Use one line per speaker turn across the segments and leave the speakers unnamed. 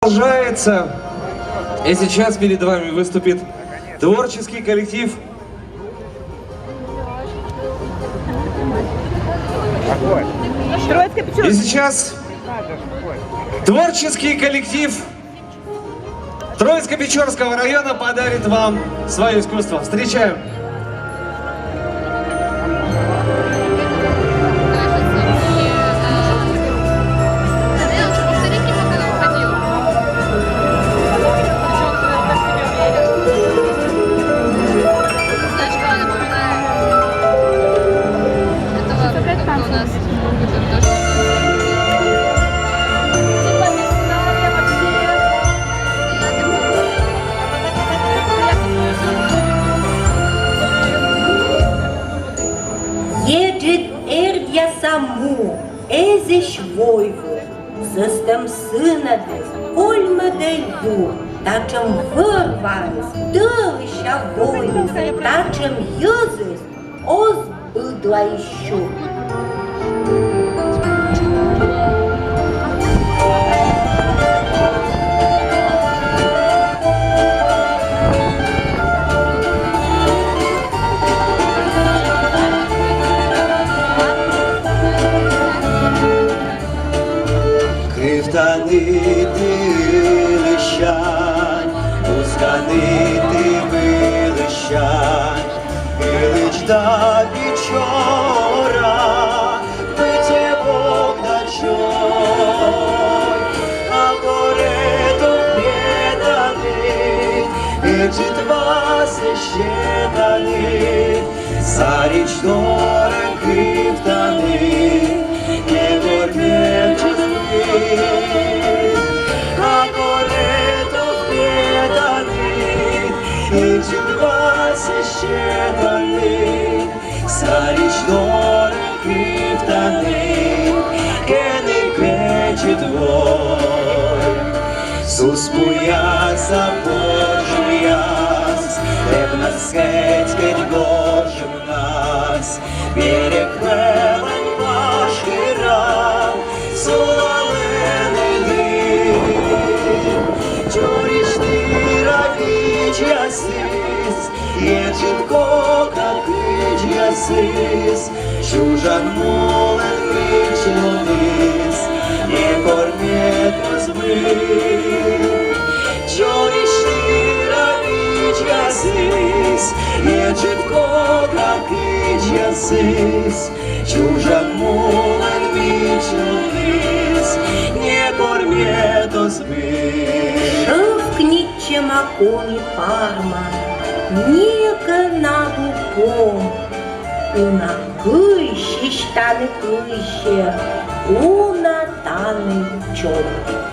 Продолжается. И сейчас перед вами выступит творческий коллектив. И сейчас творческий коллектив Троицко-Печорского района подарит вам свое искусство. Встречаем!
Samu, ezeș voivă, să stăm sânădes, colmă de iu, tacem vărvanes, dășa voines, tacem iăzes, oz bădla ișu.
Узганити лищань, узганити лищань, Ілич да Печора, пите Бог на чой, а горе-то преданий, эти два священные, Царич дорог криптаны, не горбечет а горе-то преданий, эти два священные, Царич дорог криптаны, не горбечет твой. Суспуяса Божияс, Левна скетькет Божим нас, берег велен ваш хирам, чужан молен вічновіс, не кормет розбив. Чорішні равіч ясис, не чітко какить ясис, чужан молен вічновіс, не кормет розбив.
Шовкніче макомі парма, ніка над упом, Una câiși ștane câișe, una tane ciop.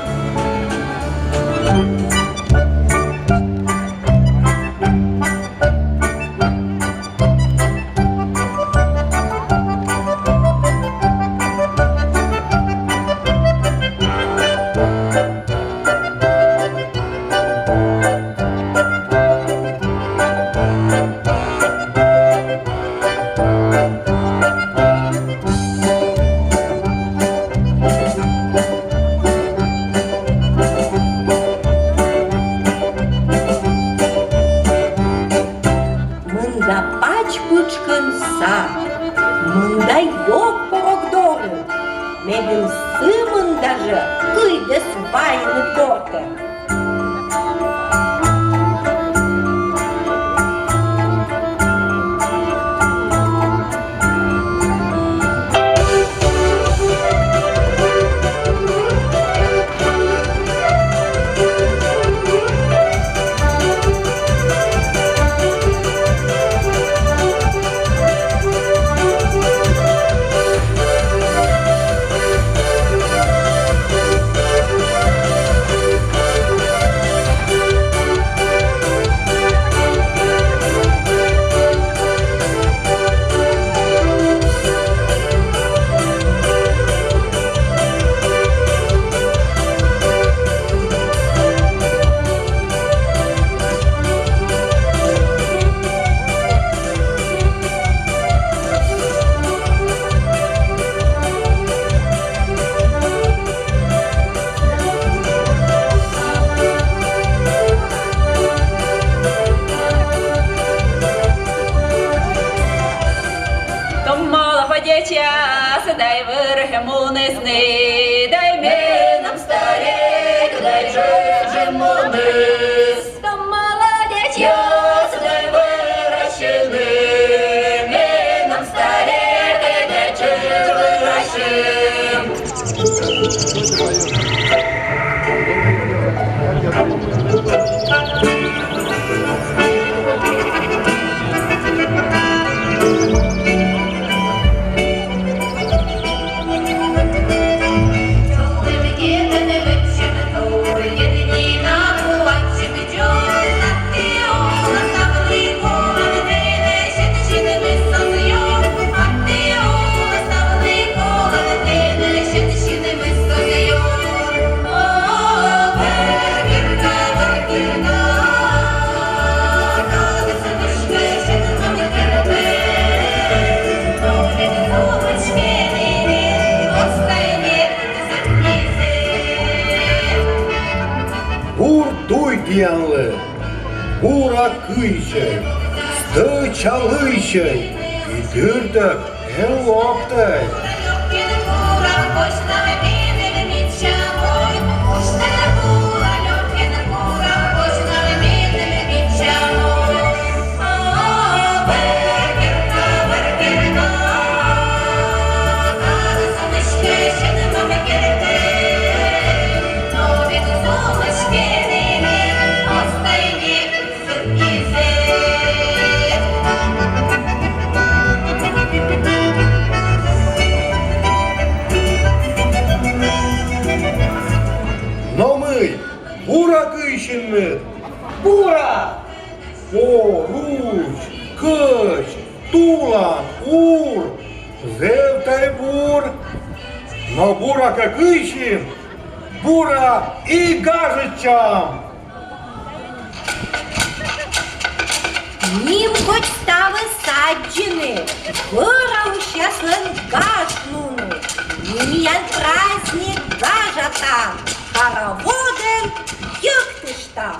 йому не сни, дай ми нам старик, дай жижимо вниз. То молодець, ясний вирощений, ми нам старик, дай жижимо вирощений.
Пьянлы, бура кыйчай, сты чалыйчай, и дырдак, локтай. Но мы, бура кыйченны,
Бура!
о, руч, кыч, тулан, ур, зевтай бур. Но бура кыйчен, бура и гажичам.
Ним хоть ставы саджены, вырау счастлен гашнуну. Нім'ян праздник гажа там, хороводен юктыш там.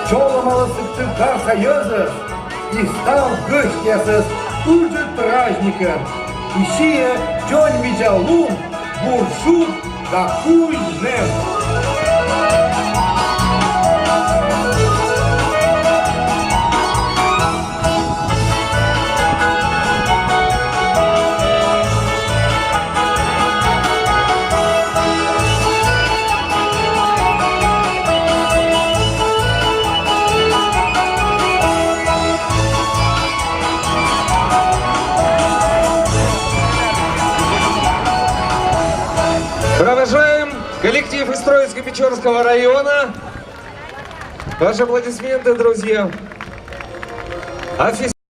Çolamalı sıktı karsa yazır, İslam göç yasız, служит праздником. И сия день витялум, буршут да кузнем.
Провожаем коллектив из Троицко-Печорского района. Ваши аплодисменты, друзья.